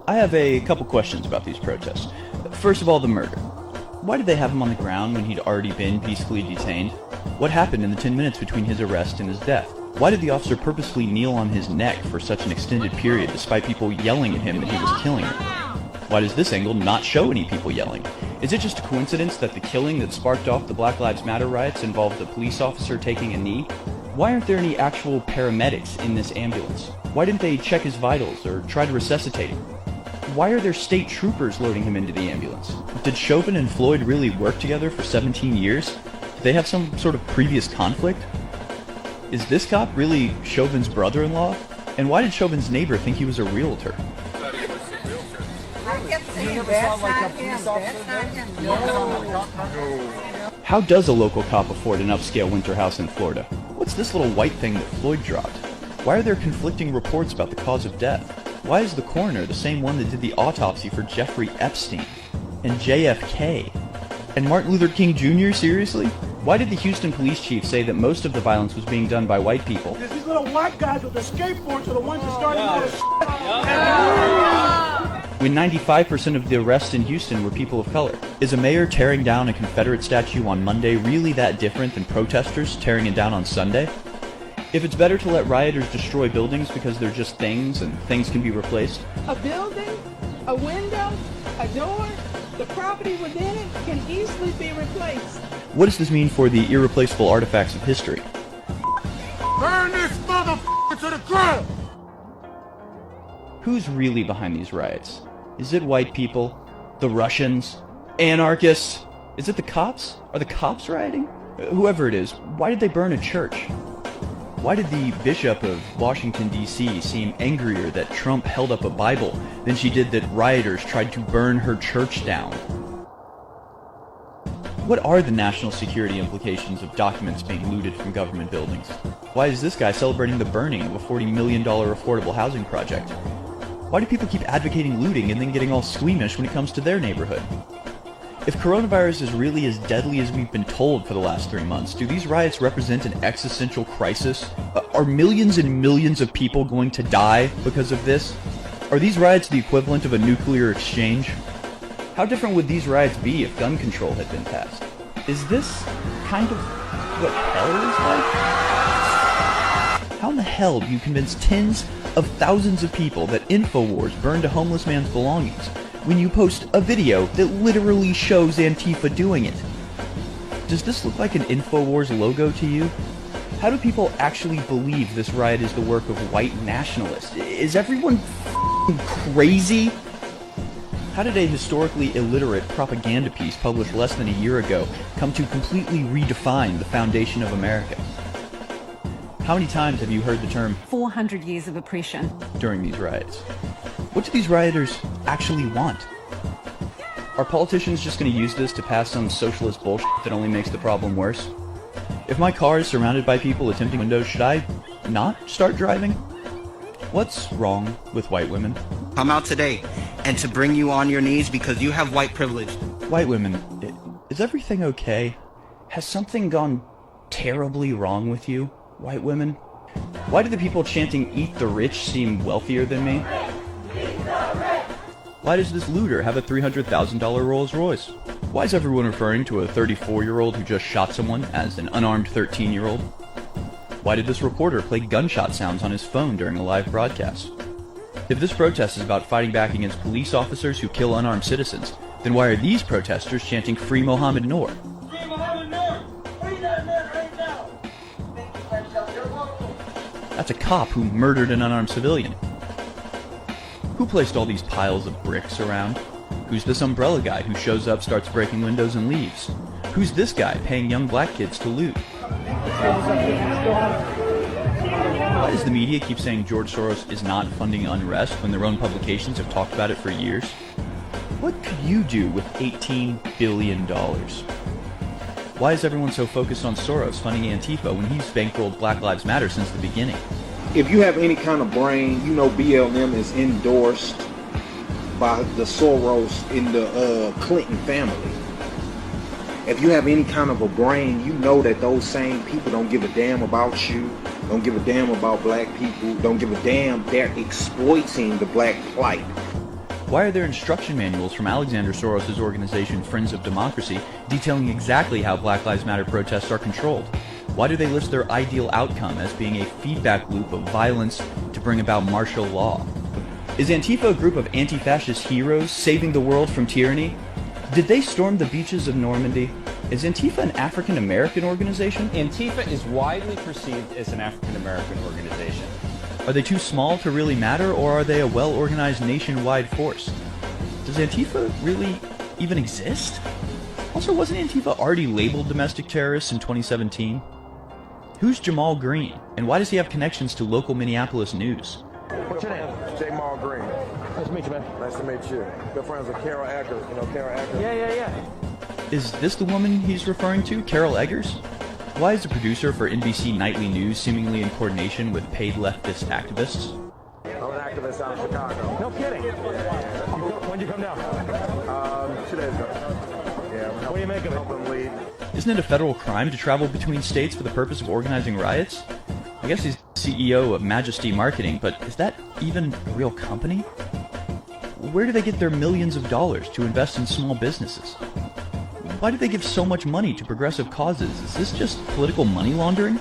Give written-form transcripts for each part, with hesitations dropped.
I have a couple questions about these protests. First of all, the murder. Why did they have him on the ground when he'd already been peacefully detained? What happened in the 10 minutes between his arrest and his death? Why did the officer purposefully kneel on his neck for such an extended period despite people yelling at him that he was killing him? Why does this angle not show any people yelling? Is it just a coincidence that the killing that sparked off the Black Lives Matter riots involved a police officer taking a knee? Why aren't there any actual paramedics in this ambulance? Why didn't they check his vitals or try to resuscitate him? Why are there state troopers loading him into the ambulance? Did Chauvin and Floyd really work together for 17 years? Did they have some sort of previous conflict? Is this cop really Chauvin's brother-in-law? And why did Chauvin's neighbor think he was a realtor? How does a local cop afford an upscale winter house in Florida? What's this little white thing that Floyd dropped? Why are there conflicting reports about the cause of death? Why is the coroner the same one that did the autopsy for Jeffrey Epstein? And JFK? And Martin Luther King Jr., seriously? Why did the Houston police chief say that most of the violence was being done by white people? Because these little white guys with the skateboards are the ones that started all this shit. When 95% of the arrests in Houston were people of color. Is a mayor tearing down a Confederate statue on Monday really that different than protesters tearing it down on Sunday? If it's better to let rioters destroy buildings because they're just things and things can be replaced. A building, a window, a door, the property within it can easily be replaced. What does this mean for the irreplaceable artifacts of history? Burn this motherfucker to the ground! Who's really behind these riots? Is it white people? The Russians? Anarchists? Is it the cops? Are the cops rioting? Whoever it is, why did they burn a church? Why did the Bishop of Washington, D.C. seem angrier that Trump held up a Bible than she did that rioters tried to burn her church down? What are the national security implications of documents being looted from government buildings? Why is this guy celebrating the burning of a $40 million affordable housing project? Why do people keep advocating looting and then getting all squeamish when it comes to their neighborhood? If coronavirus is really as deadly as we've been told for the last 3 months, do these riots represent an existential crisis? Are millions and millions of people going to die because of this? Are these riots the equivalent of a nuclear exchange? How different would these riots be if gun control had been passed? Is this kind of what hell is like? How in the hell do you convince tens of thousands of people that InfoWars burned a homeless man's belongings when you post a video that literally shows Antifa doing it? Does this look like an InfoWars logo to you? How do people actually believe this riot is the work of white nationalists? Is everyone crazy? How did a historically illiterate propaganda piece published less than a year ago come to completely redefine the foundation of America? How many times have you heard the term 400 years of oppression during these riots? What do these rioters actually want? Are politicians just going to use this to pass some socialist bullshit that only makes the problem worse? If my car is surrounded by people attempting windows, should I not start driving? What's wrong with white women? Come out today and to bring you on your knees because you have white privilege. White women, is everything okay? Has something gone terribly wrong with you, white women? Why do the people chanting "Eat the Rich" seem wealthier than me? Why does this looter have a $300,000 Rolls Royce? Why is everyone referring to a 34-year-old who just shot someone as an unarmed 13-year-old? Why did this reporter play gunshot sounds on his phone during a live broadcast? If this protest is about fighting back against police officers who kill unarmed citizens, then why are these protesters chanting "Free Mohammed Noor"? Free Mohammed Noor! Free that man right now! That's a cop who murdered an unarmed civilian. Who placed all these piles of bricks around? Who's this umbrella guy who shows up, starts breaking windows, and leaves? Who's this guy paying young black kids to loot? Why does the media keep saying George Soros is not funding unrest when their own publications have talked about it for years? What could you do with $18 billion? Why is everyone so focused on Soros funding Antifa when he's bankrolled Black Lives Matter since the beginning? If you have any kind of brain, you know BLM is endorsed by the Soros in the Clinton family. If you have any kind of a brain, you know that those same people don't give a damn about you, don't give a damn about black people, don't give a damn. They're exploiting the black plight. Why are there instruction manuals from Alexander Soros' organization Friends of Democracy detailing exactly how Black Lives Matter protests are controlled? Why do they list their ideal outcome as being a feedback loop of violence to bring about martial law? Is Antifa a group of anti-fascist heroes saving the world from tyranny? Did they storm the beaches of Normandy? Is Antifa an African-American organization? Antifa is widely perceived as an African-American organization. Are they too small to really matter, or are they a well-organized nationwide force? Does Antifa really even exist? Also, wasn't Antifa already labeled domestic terrorists in 2017? Who's Jamal Green, and why does he have connections to local Minneapolis news? What's your name? Jamal Green. Nice to meet you, man. Nice to meet you. Good friends with Carol Eggers. You know Carol Eggers? Yeah. Is this the woman he's referring to, Carol Eggers? Why is the producer for NBC Nightly News seemingly in coordination with paid leftist activists? I'm an activist out of Chicago. No kidding. When'd you come down? 2 days ago. Yeah. What do you make of it? Help them lead. Isn't it a federal crime to travel between states for the purpose of organizing riots? I guess he's CEO of Majesty Marketing, but is that even a real company? Where do they get their millions of dollars to invest in small businesses? Why do they give so much money to progressive causes? Is this just political money laundering?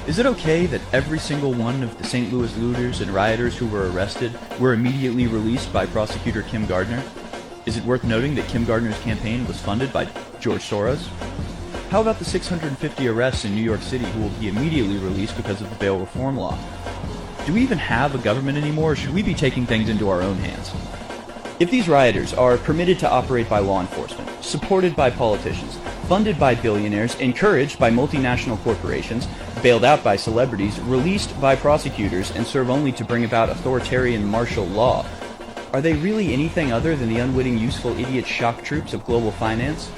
Is it okay that every single one of the St. Louis looters and rioters who were arrested were immediately released by prosecutor Kim Gardner? Is it worth noting that Kim Gardner's campaign was funded by George Soros? How about the 650 arrests in New York City who will be immediately released because of the bail reform law? Do we even have a government anymore, or should we be taking things into our own hands? If these rioters are permitted to operate by law enforcement, supported by politicians, funded by billionaires, encouraged by multinational corporations, bailed out by celebrities, released by prosecutors, and serve only to bring about authoritarian martial law, are they really anything other than the unwitting useful idiot shock troops of global finance?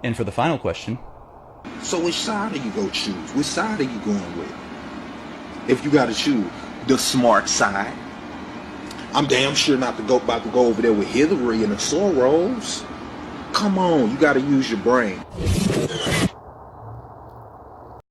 And for the final question, So which side are you going to choose? Which side are you going with? If you got to choose the smart side, I'm damn sure not about to go over there with Hillary and the Soros. Come on, you got to use your brain.